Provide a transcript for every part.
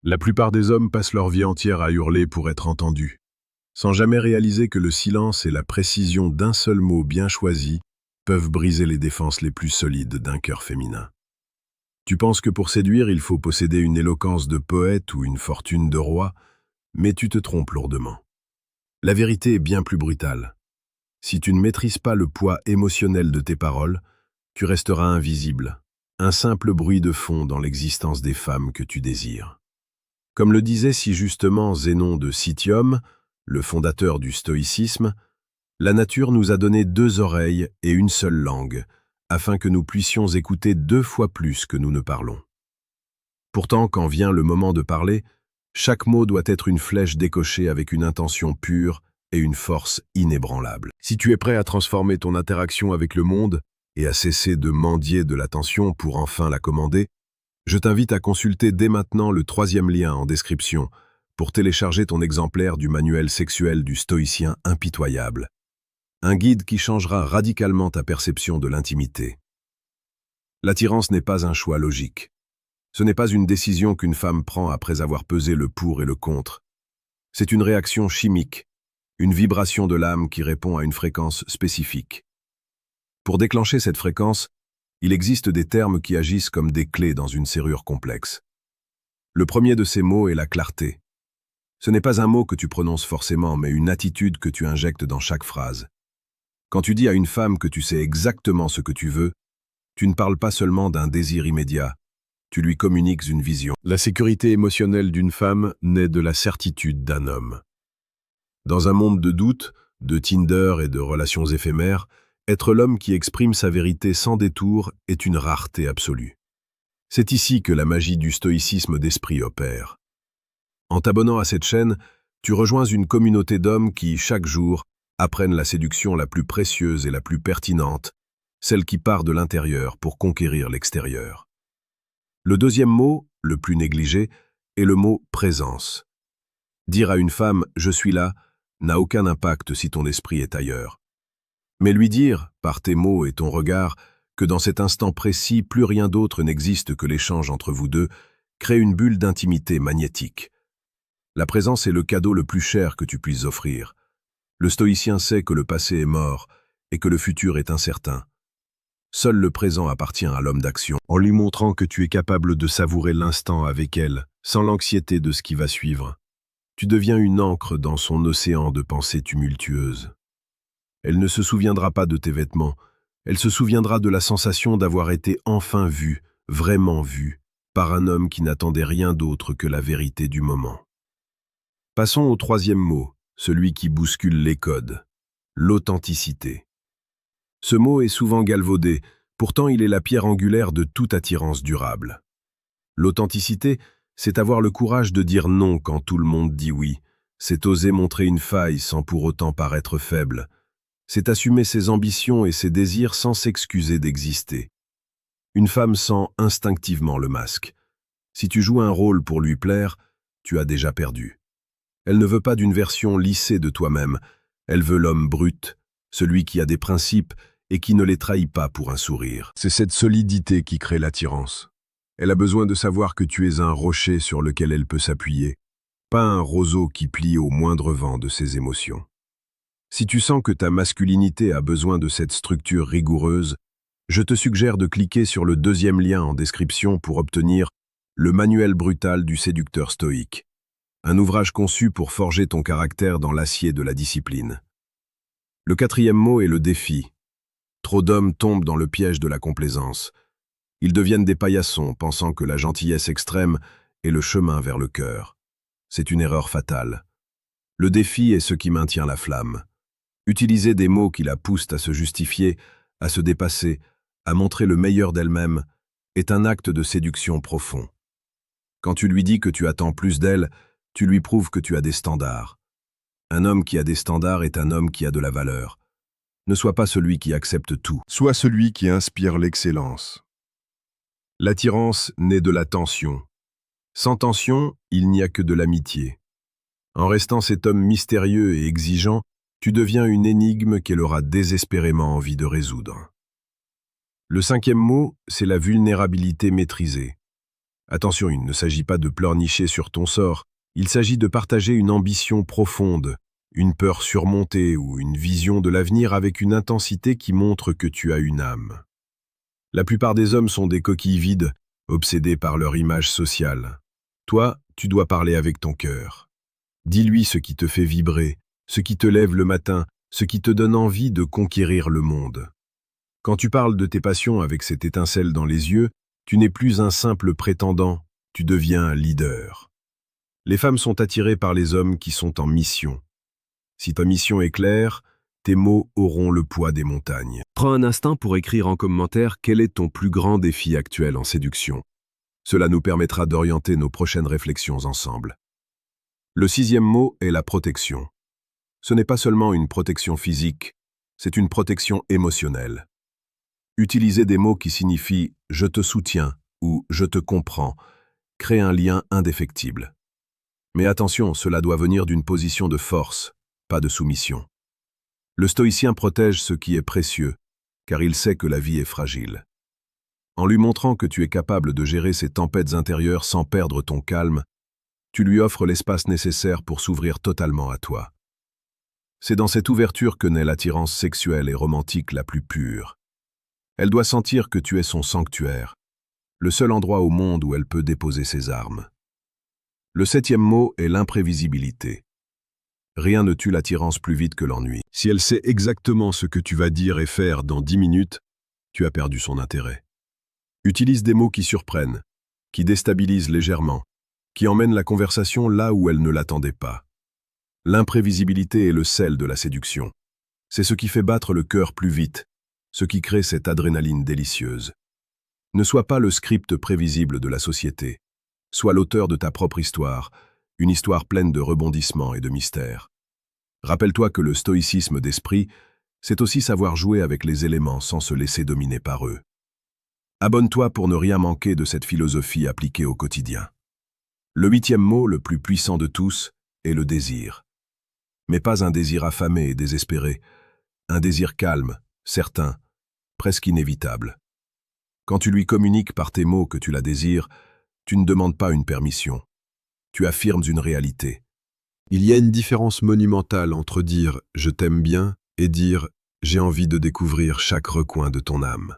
La plupart des hommes passent leur vie entière à hurler pour être entendus, sans jamais réaliser que le silence et la précision d'un seul mot bien choisi peuvent briser les défenses les plus solides d'un cœur féminin. Tu penses que pour séduire, il faut posséder une éloquence de poète ou une fortune de roi, mais tu te trompes lourdement. La vérité est bien plus brutale. Si tu ne maîtrises pas le poids émotionnel de tes paroles, tu resteras invisible, un simple bruit de fond dans l'existence des femmes que tu désires. Comme le disait si justement Zénon de Citium, le fondateur du stoïcisme, la nature nous a donné 2 oreilles et une seule langue, afin que nous puissions écouter 2 fois plus que nous ne parlons. Pourtant, quand vient le moment de parler, chaque mot doit être une flèche décochée avec une intention pure et une force inébranlable. Si tu es prêt à transformer ton interaction avec le monde et à cesser de mendier de l'attention pour enfin la commander, je t'invite à consulter dès maintenant le 3e lien en description pour télécharger ton exemplaire du manuel sexuel du stoïcien impitoyable. Un guide qui changera radicalement ta perception de l'intimité. L'attirance n'est pas un choix logique. Ce n'est pas une décision qu'une femme prend après avoir pesé le pour et le contre. C'est une réaction chimique, une vibration de l'âme qui répond à une fréquence spécifique. Pour déclencher cette fréquence, il existe des termes qui agissent comme des clés dans une serrure complexe. Le premier de ces mots est la clarté. Ce n'est pas un mot que tu prononces forcément, mais une attitude que tu injectes dans chaque phrase. Quand tu dis à une femme que tu sais exactement ce que tu veux, tu ne parles pas seulement d'un désir immédiat, tu lui communiques une vision. La sécurité émotionnelle d'une femme naît de la certitude d'un homme. Dans un monde de doutes, de Tinder et de relations éphémères, être l'homme qui exprime sa vérité sans détour est une rareté absolue. C'est ici que la magie du stoïcisme d'esprit opère. En t'abonnant à cette chaîne, tu rejoins une communauté d'hommes qui, chaque jour, apprennent la séduction la plus précieuse et la plus pertinente, celle qui part de l'intérieur pour conquérir l'extérieur. Le 2e mot, le plus négligé, est le mot « présence ». Dire à une femme « je suis là » n'a aucun impact si ton esprit est ailleurs. Mais lui dire, par tes mots et ton regard, que dans cet instant précis, plus rien d'autre n'existe que l'échange entre vous deux, crée une bulle d'intimité magnétique. La présence est le cadeau le plus cher que tu puisses offrir. Le stoïcien sait que le passé est mort et que le futur est incertain. Seul le présent appartient à l'homme d'action. En lui montrant que tu es capable de savourer l'instant avec elle, sans l'anxiété de ce qui va suivre, tu deviens une ancre dans son océan de pensées tumultueuses. Elle ne se souviendra pas de tes vêtements, elle se souviendra de la sensation d'avoir été enfin vue, vraiment vue, par un homme qui n'attendait rien d'autre que la vérité du moment. Passons au 3e mot, celui qui bouscule les codes, l'authenticité. Ce mot est souvent galvaudé, pourtant il est la pierre angulaire de toute attirance durable. L'authenticité, c'est avoir le courage de dire non quand tout le monde dit oui, c'est oser montrer une faille sans pour autant paraître faible, c'est assumer ses ambitions et ses désirs sans s'excuser d'exister. Une femme sent instinctivement le masque. Si tu joues un rôle pour lui plaire, tu as déjà perdu. Elle ne veut pas d'une version lissée de toi-même, elle veut l'homme brut, celui qui a des principes et qui ne les trahit pas pour un sourire. C'est cette solidité qui crée l'attirance. Elle a besoin de savoir que tu es un rocher sur lequel elle peut s'appuyer, pas un roseau qui plie au moindre vent de ses émotions. Si tu sens que ta masculinité a besoin de cette structure rigoureuse, je te suggère de cliquer sur le 2e lien en description pour obtenir le manuel brutal du séducteur stoïque, un ouvrage conçu pour forger ton caractère dans l'acier de la discipline. Le 4e mot est le défi. Trop d'hommes tombent dans le piège de la complaisance. Ils deviennent des paillassons, pensant que la gentillesse extrême est le chemin vers le cœur. C'est une erreur fatale. Le défi est ce qui maintient la flamme. Utiliser des mots qui la poussent à se justifier, à se dépasser, à montrer le meilleur d'elle-même, est un acte de séduction profond. Quand tu lui dis que tu attends plus d'elle, tu lui prouves que tu as des standards. Un homme qui a des standards est un homme qui a de la valeur. Ne sois pas celui qui accepte tout. Sois celui qui inspire l'excellence. L'attirance naît de la tension. Sans tension, il n'y a que de l'amitié. En restant cet homme mystérieux et exigeant, tu deviens une énigme qu'elle aura désespérément envie de résoudre. Le 5e mot, c'est la vulnérabilité maîtrisée. Attention, il ne s'agit pas de pleurnicher sur ton sort, il s'agit de partager une ambition profonde, une peur surmontée ou une vision de l'avenir avec une intensité qui montre que tu as une âme. La plupart des hommes sont des coquilles vides, obsédés par leur image sociale. Toi, tu dois parler avec ton cœur. Dis-lui ce qui te fait vibrer, ce qui te lève le matin, ce qui te donne envie de conquérir le monde. Quand tu parles de tes passions avec cette étincelle dans les yeux, tu n'es plus un simple prétendant, tu deviens un leader. Les femmes sont attirées par les hommes qui sont en mission. Si ta mission est claire, tes mots auront le poids des montagnes. Prends un instant pour écrire en commentaire quel est ton plus grand défi actuel en séduction. Cela nous permettra d'orienter nos prochaines réflexions ensemble. Le 6e mot est la protection. Ce n'est pas seulement une protection physique, c'est une protection émotionnelle. Utiliser des mots qui signifient « je te soutiens » ou « je te comprends » crée un lien indéfectible. Mais attention, cela doit venir d'une position de force, pas de soumission. Le stoïcien protège ce qui est précieux, car il sait que la vie est fragile. En lui montrant que tu es capable de gérer ces tempêtes intérieures sans perdre ton calme, tu lui offres l'espace nécessaire pour s'ouvrir totalement à toi. C'est dans cette ouverture que naît l'attirance sexuelle et romantique la plus pure. Elle doit sentir que tu es son sanctuaire, le seul endroit au monde où elle peut déposer ses armes. Le 7e mot est l'imprévisibilité. Rien ne tue l'attirance plus vite que l'ennui. Si elle sait exactement ce que tu vas dire et faire dans 10 minutes, tu as perdu son intérêt. Utilise des mots qui surprennent, qui déstabilisent légèrement, qui emmènent la conversation là où elle ne l'attendait pas. L'imprévisibilité est le sel de la séduction. C'est ce qui fait battre le cœur plus vite, ce qui crée cette adrénaline délicieuse. Ne sois pas le script prévisible de la société. Sois l'auteur de ta propre histoire, une histoire pleine de rebondissements et de mystères. Rappelle-toi que le stoïcisme d'esprit, c'est aussi savoir jouer avec les éléments sans se laisser dominer par eux. Abonne-toi pour ne rien manquer de cette philosophie appliquée au quotidien. Le 8e mot, le plus puissant de tous, est le désir. Mais pas un désir affamé et désespéré, un désir calme, certain, presque inévitable. Quand tu lui communiques par tes mots que tu la désires, tu ne demandes pas une permission. Tu affirmes une réalité. Il y a une différence monumentale entre dire « je t'aime bien » et dire « j'ai envie de découvrir chaque recoin de ton âme ».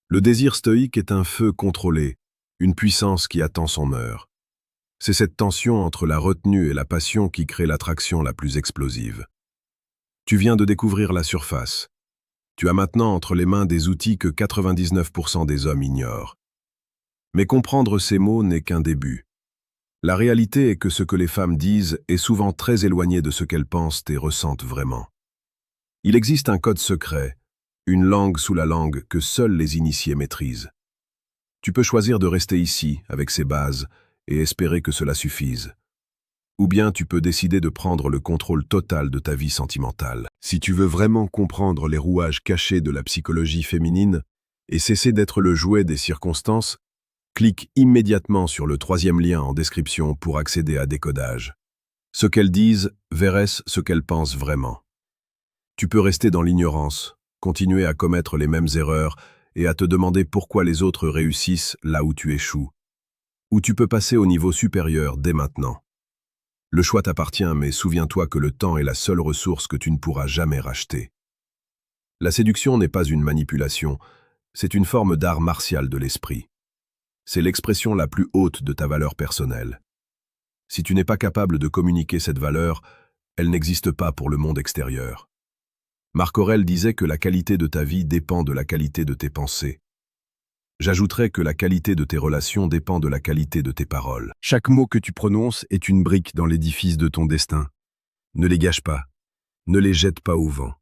Le désir stoïque est un feu contrôlé, une puissance qui attend son heure. C'est cette tension entre la retenue et la passion qui crée l'attraction la plus explosive. Tu viens de découvrir la surface. Tu as maintenant entre les mains des outils que 99% des hommes ignorent. Mais comprendre ces mots n'est qu'un début. La réalité est que ce que les femmes disent est souvent très éloigné de ce qu'elles pensent et ressentent vraiment. Il existe un code secret, une langue sous la langue que seuls les initiés maîtrisent. Tu peux choisir de rester ici, avec ces bases, et espérer que cela suffise. Ou bien tu peux décider de prendre le contrôle total de ta vie sentimentale. Si tu veux vraiment comprendre les rouages cachés de la psychologie féminine et cesser d'être le jouet des circonstances, clique immédiatement sur le 3e lien en description pour accéder à Décodage. Ce qu'elles disent, verrait-ce ce qu'elles pensent vraiment. Tu peux rester dans l'ignorance, continuer à commettre les mêmes erreurs et à te demander pourquoi les autres réussissent là où tu échoues. Ou tu peux passer au niveau supérieur dès maintenant. Le choix t'appartient, mais souviens-toi que le temps est la seule ressource que tu ne pourras jamais racheter. La séduction n'est pas une manipulation, c'est une forme d'art martial de l'esprit. C'est l'expression la plus haute de ta valeur personnelle. Si tu n'es pas capable de communiquer cette valeur, elle n'existe pas pour le monde extérieur. Marc Aurèle disait que la qualité de ta vie dépend de la qualité de tes pensées. J'ajouterais que la qualité de tes relations dépend de la qualité de tes paroles. Chaque mot que tu prononces est une brique dans l'édifice de ton destin. Ne les gâche pas, ne les jette pas au vent.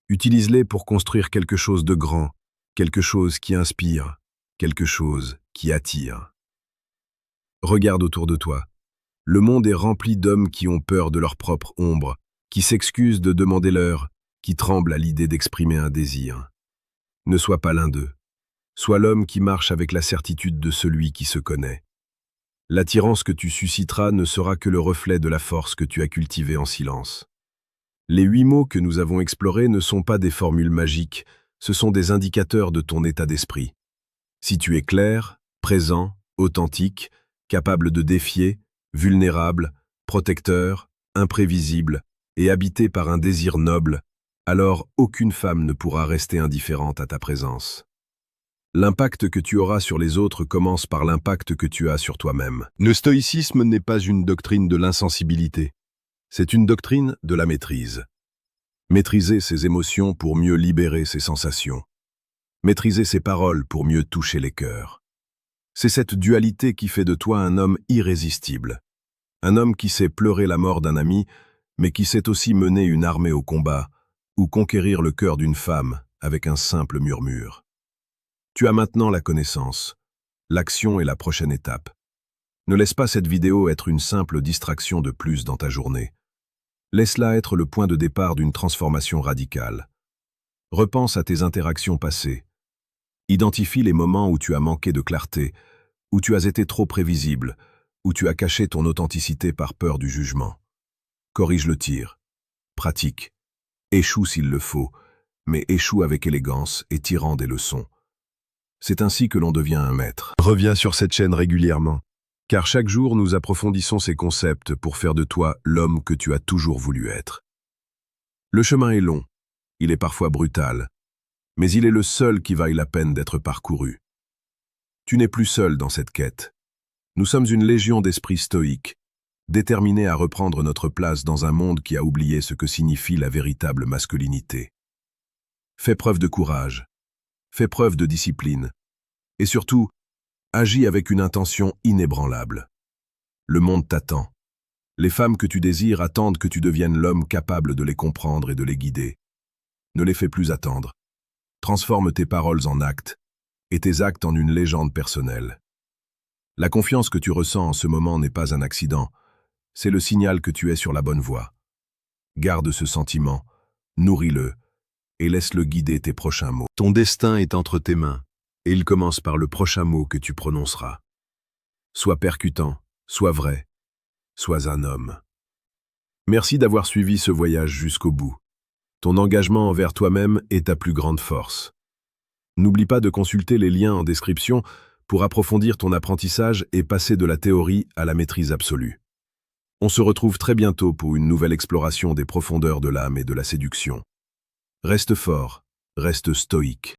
Utilise-les pour construire quelque chose de grand, quelque chose qui inspire, quelque chose qui attire. Regarde autour de toi. Le monde est rempli d'hommes qui ont peur de leur propre ombre, qui s'excusent de demander l'heure, qui tremblent à l'idée d'exprimer un désir. Ne sois pas l'un d'eux. Sois l'homme qui marche avec la certitude de celui qui se connaît. L'attirance que tu susciteras ne sera que le reflet de la force que tu as cultivée en silence. Les 8 mots que nous avons explorés ne sont pas des formules magiques, ce sont des indicateurs de ton état d'esprit. Si tu es clair, présent, authentique, capable de défier, vulnérable, protecteur, imprévisible et habité par un désir noble, alors aucune femme ne pourra rester indifférente à ta présence. L'impact que tu auras sur les autres commence par l'impact que tu as sur toi-même. Le stoïcisme n'est pas une doctrine de l'insensibilité, c'est une doctrine de la maîtrise. Maîtriser ses émotions pour mieux libérer ses sensations. Maîtriser ses paroles pour mieux toucher les cœurs. C'est cette dualité qui fait de toi un homme irrésistible. Un homme qui sait pleurer la mort d'un ami, mais qui sait aussi mener une armée au combat, ou conquérir le cœur d'une femme avec un simple murmure. Tu as maintenant la connaissance. L'action est la prochaine étape. Ne laisse pas cette vidéo être une simple distraction de plus dans ta journée. Laisse-la être le point de départ d'une transformation radicale. Repense à tes interactions passées. Identifie les moments où tu as manqué de clarté, où tu as été trop prévisible, où tu as caché ton authenticité par peur du jugement. Corrige le tir. Pratique. Échoue s'il le faut, mais échoue avec élégance et tirant des leçons. C'est ainsi que l'on devient un maître. Reviens sur cette chaîne régulièrement, car chaque jour nous approfondissons ces concepts pour faire de toi l'homme que tu as toujours voulu être. Le chemin est long, il est parfois brutal, mais il est le seul qui vaille la peine d'être parcouru. Tu n'es plus seul dans cette quête. Nous sommes une légion d'esprits stoïques, déterminés à reprendre notre place dans un monde qui a oublié ce que signifie la véritable masculinité. Fais preuve de courage. Fais preuve de discipline. Et surtout, agis avec une intention inébranlable. Le monde t'attend. Les femmes que tu désires attendent que tu deviennes l'homme capable de les comprendre et de les guider. Ne les fais plus attendre. Transforme tes paroles en actes, et tes actes en une légende personnelle. La confiance que tu ressens en ce moment n'est pas un accident, c'est le signal que tu es sur la bonne voie. Garde ce sentiment, nourris-le, et laisse-le guider tes prochains mots. Ton destin est entre tes mains, et il commence par le prochain mot que tu prononceras. Sois percutant, sois vrai, sois un homme. Merci d'avoir suivi ce voyage jusqu'au bout. Ton engagement envers toi-même est ta plus grande force. N'oublie pas de consulter les liens en description pour approfondir ton apprentissage et passer de la théorie à la maîtrise absolue. On se retrouve très bientôt pour une nouvelle exploration des profondeurs de l'âme et de la séduction. Reste fort, reste stoïque.